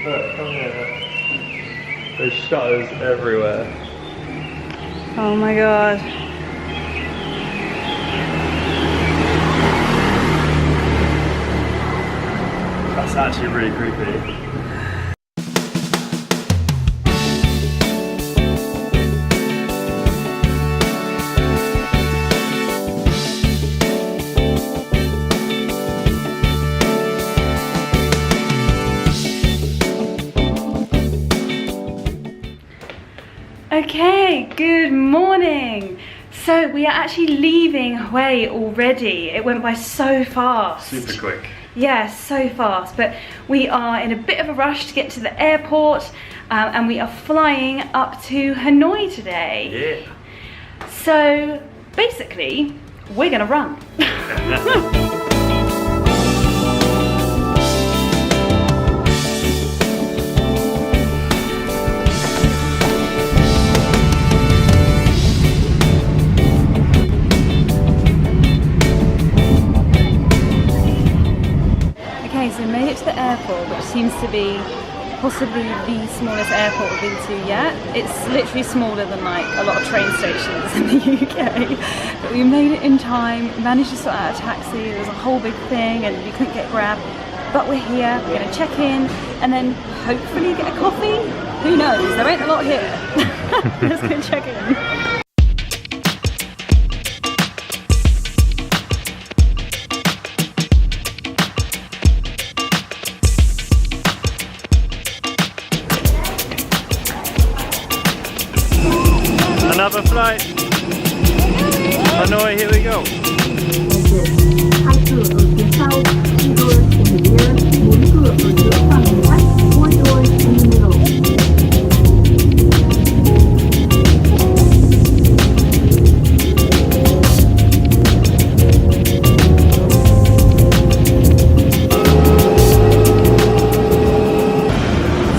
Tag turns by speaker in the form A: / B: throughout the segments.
A: Look, come here. There's shutters everywhere.
B: Oh my god.
A: That's actually really creepy.
B: Okay, good morning. So we are actually leaving Hue already. It went by so fast.
A: Super quick.
B: Yeah, so fast. But we are in a bit of a rush to get to the airport and we are flying up to Hanoi today.
A: Yeah.
B: So basically, we're gonna run. So we made it to the airport, which seems to be possibly the smallest airport we've been to yet. It's literally smaller than like a lot of train stations in the UK. But we made it in time, managed to sort out a taxi. There was a whole big thing and we couldn't get Grab. But we're here, we're going to check in and then hopefully get a coffee. Who knows, there ain't a lot here. Let's go check in.
A: Another flight. Hanoi, here we go.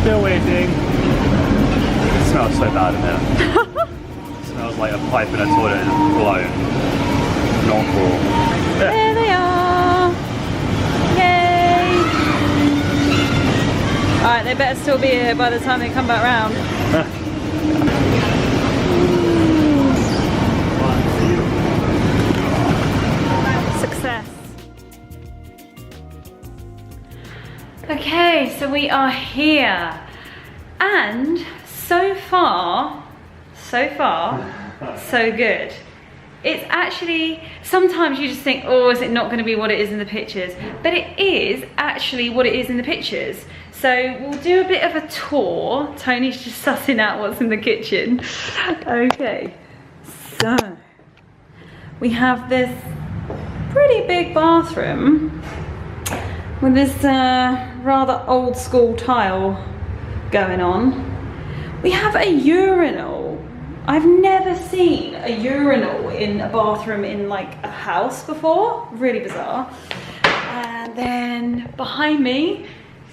A: Still waiting. It smells so bad in here. Smells like a pipe in a toilet is blown. Not cool. Yeah.
B: There they are! Yay! Alright, they better still be here by the time they come back round. Success. Okay, so we are here. And so far, so good. It's actually, sometimes you just think, oh, is it not going to be what it is in the pictures? But it is actually what it is in the pictures. So we'll do a bit of a tour. Tony's just sussing out what's in the kitchen. Okay, so we have this pretty big bathroom with this rather old school tile going on. We have a urinal. I've never seen a urinal in a bathroom in like a house before. Really bizarre. And then behind me,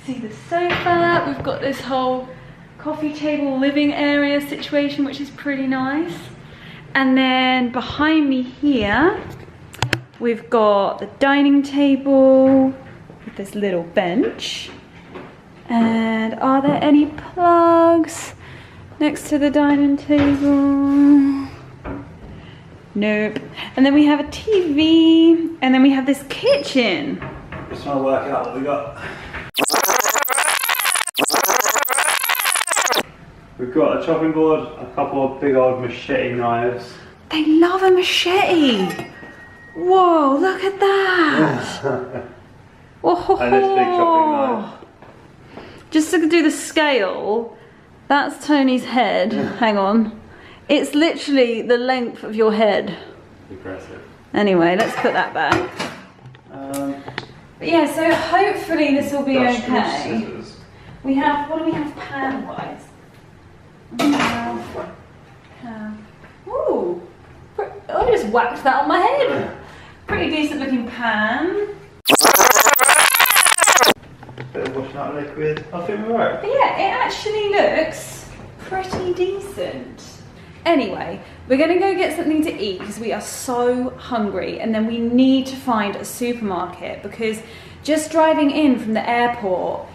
B: see the sofa. We've got this whole coffee table living area situation, which is pretty nice. And then behind me here, we've got the dining table with this little bench. And are there any plugs next to the dining table? Nope. And then we have a TV, and then we have this kitchen.
A: Just trying to work out what we got. We've got a chopping board, a couple of big old machete knives.
B: They love a machete. Whoa, look at that. Whoa.
A: And this big chopping knife.
B: Just to do the scale, that's Tony's head. Hang on. It's literally the length of your head.
A: Impressive.
B: Anyway, let's put that back. But yeah, so hopefully this will be okay.
A: Scissors.
B: We have, what do we have pan-wise? We have, ooh, I just whacked that on my head. Pretty decent looking pan.
A: Bit of washing out liquid. I think we're right.
B: But yeah, it actually looks pretty decent. Anyway, we're gonna go get something to eat because we are so hungry, and then we need to find a supermarket because just driving in from the airport,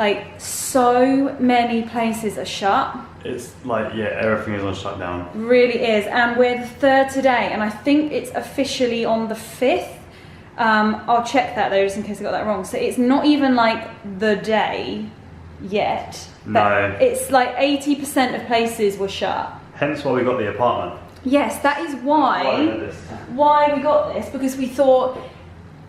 B: Like, so many places are shut.
A: It's like, yeah, everything is on shutdown.
B: Really is, and we're the 3rd today, and I think it's officially on the 5th. I'll check that though, just in case I got that wrong. So it's not even like the day yet.
A: No.
B: It's like 80% of places were shut.
A: Hence why we got the apartment.
B: Yes, that is why we got this, because we thought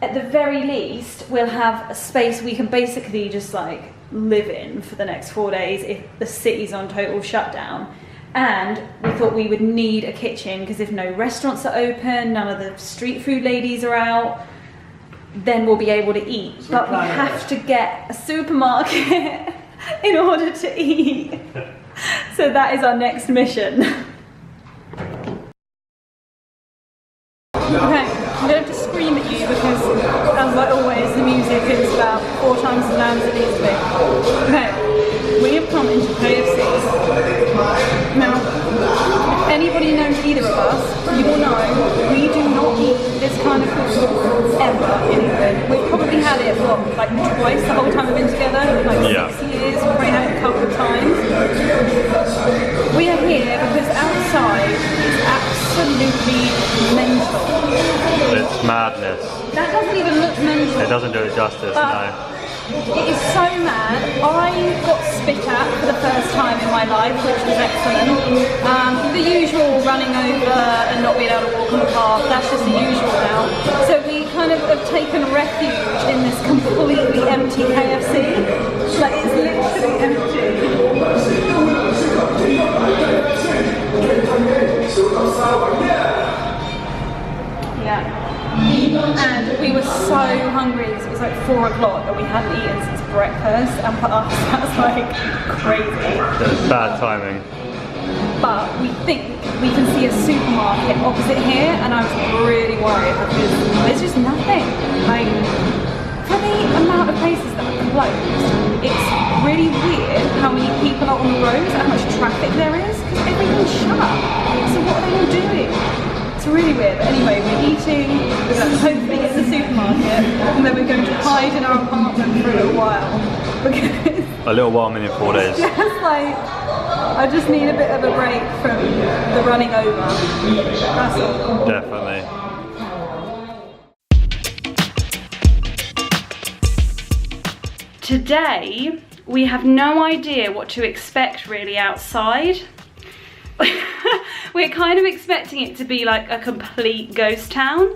B: at the very least we'll have a space we can basically just like live in for the next 4 days if the city's on total shutdown. And we thought we would need a kitchen, because if no restaurants are open, none of the street food ladies are out, then we'll be able to eat. But we have to get a supermarket in order to eat. So that is our next mission. Okay, I'm going to have to scream at you because, as like always, the music is about 4 times as loud as it needs to be. Okay, we have come into KFC. Now, if anybody knows either of us, you will know we do not eat this kind of food ever in England. We've probably had it, what, like twice the whole time we've been together? Like 6 years, we've probably had it a couple of times. We are here because outside is absolutely mental.
A: It's madness.
B: That doesn't even look mental.
A: It doesn't do it justice, no.
B: It is so mad. I got spit at for the first time in my life, which was excellent. The usual running over and not being able to walk on the path, that's just the usual now. So we kind of have taken refuge in this completely empty KFC. Like, it's literally empty. Yeah. And we were so hungry, it was like 4 o'clock and we hadn't eaten since breakfast, and for us that's like crazy.
A: That's bad timing.
B: But we think we can see a supermarket opposite here, and I was really worried because there's just nothing. Like, for the amount of places that are closed, it's really weird how many people are on the roads, how much traffic there is, because everything's shut. So what are they all doing? It's really weird, but anyway, we're eating, we're going to hopefully get to the supermarket, and then we're going to hide in our apartment for a little while, because...
A: A little while, meaning 4 days.
B: Just like, I just need a bit of a break from the running over, that's all.
A: Definitely.
B: Today, we have no idea what to expect really outside. We're kind of expecting it to be like a complete ghost town.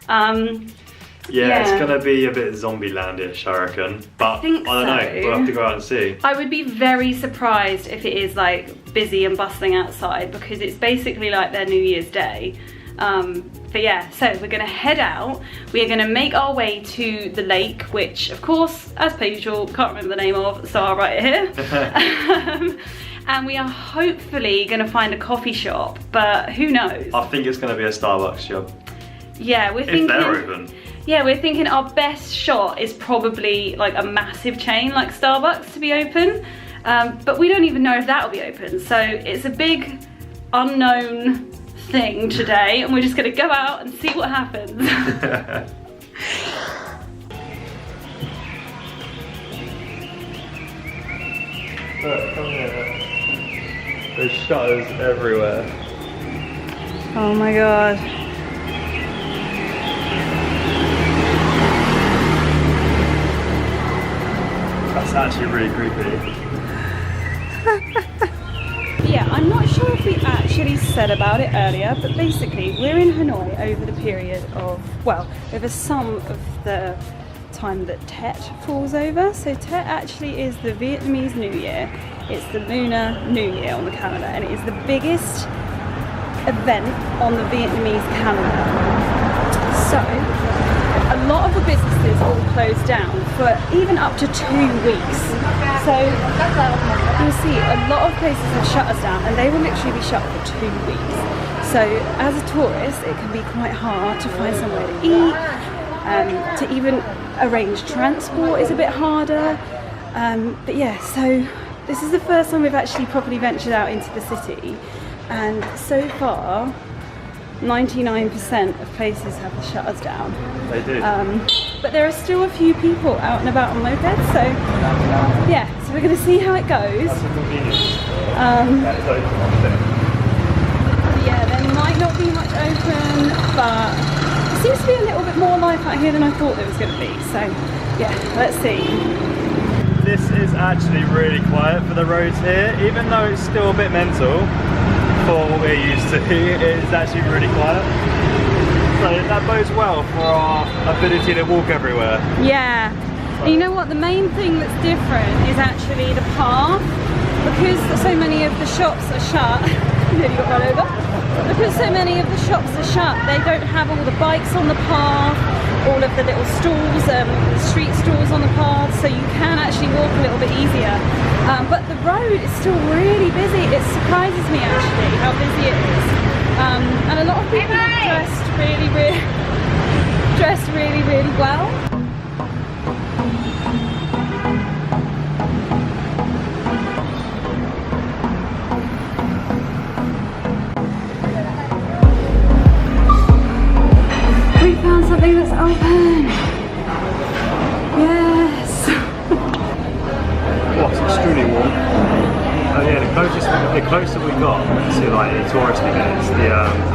A: Yeah, it's gonna be a bit Zombieland-ish, I reckon. But I don't know, we'll have to go out and see.
B: I would be very surprised if it is like busy and bustling outside, because it's basically like their New Year's Day. But yeah, so we're gonna head out. We are gonna make our way to the lake, which of course, as per usual, can't remember the name of, so I'll write it here. And we are hopefully gonna find a coffee shop, but who knows?
A: I think it's gonna be a Starbucks job.
B: Yeah, we're thinking...
A: If they're open.
B: Yeah, we're thinking our best shot is probably like a massive chain like Starbucks to be open. But we don't even know if that'll be open. So it's a big unknown thing today, and we're just gonna go out and see what happens.
A: Look, come here. There's shutters everywhere.
B: Oh my god.
A: That's actually really creepy.
B: Yeah, I'm not sure if we actually said about it earlier, but basically we're in Hanoi over the period of, well, over some of the time that Tet falls over. So Tet actually is the Vietnamese New Year. It's the Lunar New Year on the calendar, and it is the biggest event on the Vietnamese calendar. So a lot of the businesses will close down for even up to 2 weeks. So you'll see a lot of places have shut us down, and they will literally be shut for 2 weeks. So as a tourist, it can be quite hard to find somewhere to eat, to even arrange transport is a bit harder. But yeah, so this is the first time we've actually properly ventured out into the city, and so far 99% of places have the shutters down.
A: They do.
B: But there are still a few people out and about on mopeds, so yeah, so we're going to see how it goes.
A: That's a convenience.
B: Yeah, there might not be much open, but there seems to be a little bit more life out here than I thought there was going to be, so yeah, let's see.
A: This is actually really quiet for the roads here, even though it's still a bit mental for what we're used to. It is actually really quiet. So that bodes well for our ability to walk everywhere.
B: Yeah, and you know what, the main thing that's different is actually the path, because so many of the shops are shut. Nearly got run over. Because so many of the shops are shut, they don't have all the bikes on the path, all of the little stalls, street stalls on the path, so you can actually walk a little bit easier. But the road is still really busy. It surprises me actually how busy it is. And a lot of people are dressed really well. We found something that's open. Yes.
A: Oh, it's extremely warm. Oh yeah, the closer we got to like the touristy bits, the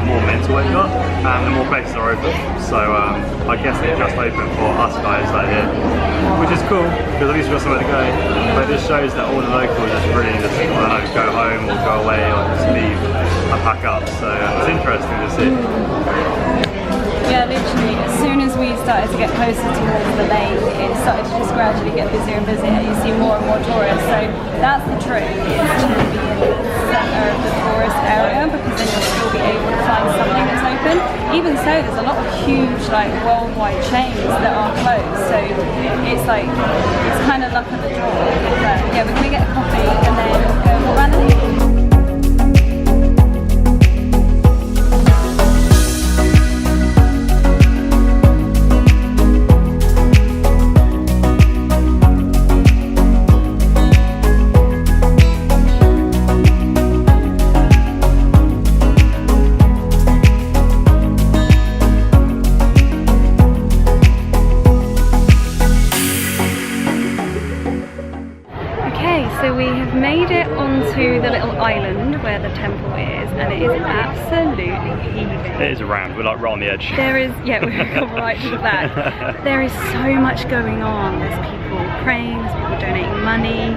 A: more mental it got, and the more places are open. So I guess they're just open for us guys out here, which is cool because at least we've got somewhere to go. But this shows that all the locals just really just, I don't know, go home or go away or just leave and pack up. So it's interesting to see.
B: Yeah, literally, as soon as we started to get closer towards the lake, it started to just gradually get busier and busier. You see more and more tourists, so that's the trick, is to be in the centre of the tourist area, because then you'll still be able to find something that's open. Even so, there's a lot of huge, like, worldwide chains that are closed, so it's like, it's kind of luck of the draw. But yeah, we're going to get a coffee and then go more around the lake. So we have made it onto the little island where the temple is, and it is absolutely heaving.
A: It is around, we're like right on the edge.
B: There is, yeah, we've come right to the back. There is so much going on. There's people praying, there's people donating money,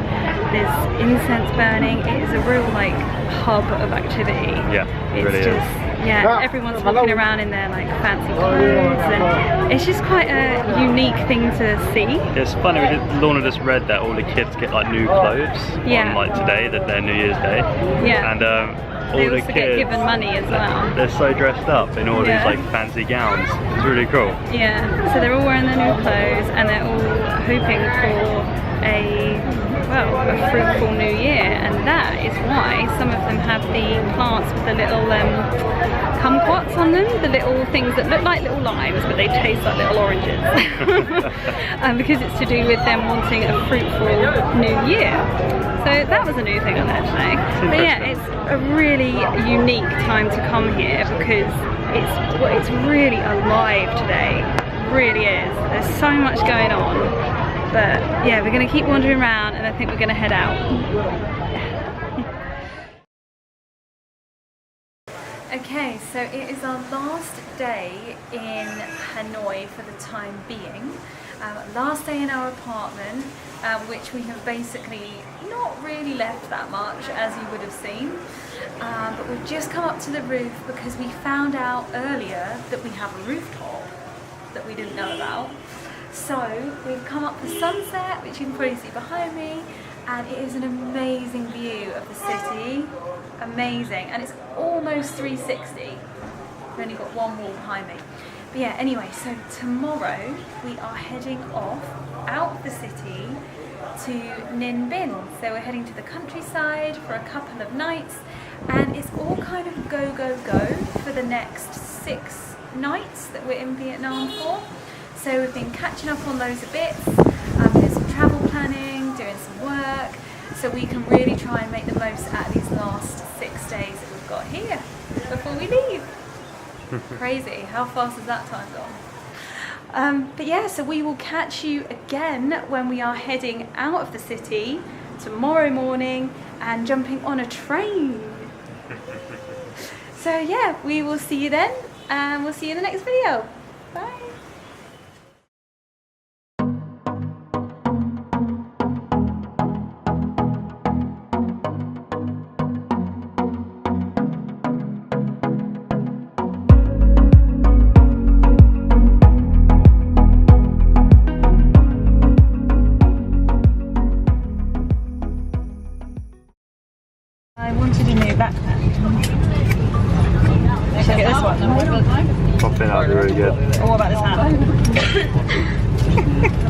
B: there's incense burning. It is a real like hub of activity.
A: Yeah, it
B: it's
A: really
B: just,
A: is.
B: Yeah, everyone's walking around in their like fancy clothes, and it's just quite a unique thing to see.
A: It's funny because Lorna just read that all the kids get like new clothes on like today, that their New Year's Day.
B: Yeah.
A: And
B: they
A: all the
B: also
A: kids
B: get given money as well.
A: They're so dressed up in all these like fancy gowns. It's really cool.
B: Yeah. So they're all wearing their new clothes, and they're all hoping for a fruitful new year, and that is why some of them have the plants with the little kumquats on them, the little things that look like little limes but they taste like little oranges. Because it's to do with them wanting a fruitful new year. So that was a new thing I learned today. But yeah, it's a really unique time to come here because it's really alive today. It really is. There's so much going on. But yeah, we're going to keep wandering around, and I think we're going to head out. Okay, so it is our last day in Hanoi for the time being. Last day in our apartment, which we have basically not really left that much, as you would have seen. But we've just come up to the roof because we found out earlier that we have a rooftop that we didn't know about. So we've come up for sunset, which you can probably see behind me, and it is an amazing view of the city. Amazing, and it's almost 360. We've only got one wall behind me. But yeah, anyway, so tomorrow we are heading off out of the city to Ninh Binh. So we're heading to the countryside for a couple of nights, and it's all kind of go, go, go for the next 6 nights that we're in Vietnam for. So we've been catching up on loads of bits, doing some travel planning, doing some work, so we can really try and make the most out of these last 6 days that we've got here before we leave. Crazy, how fast has that time gone? But yeah, so we will catch you again when we are heading out of the city tomorrow morning and jumping on a train. So yeah, we will see you then, and we'll see you in the next video. Bye. I wanted a new backpack. Should I get this one?
A: Popping out, really good.
B: Or what about this hat?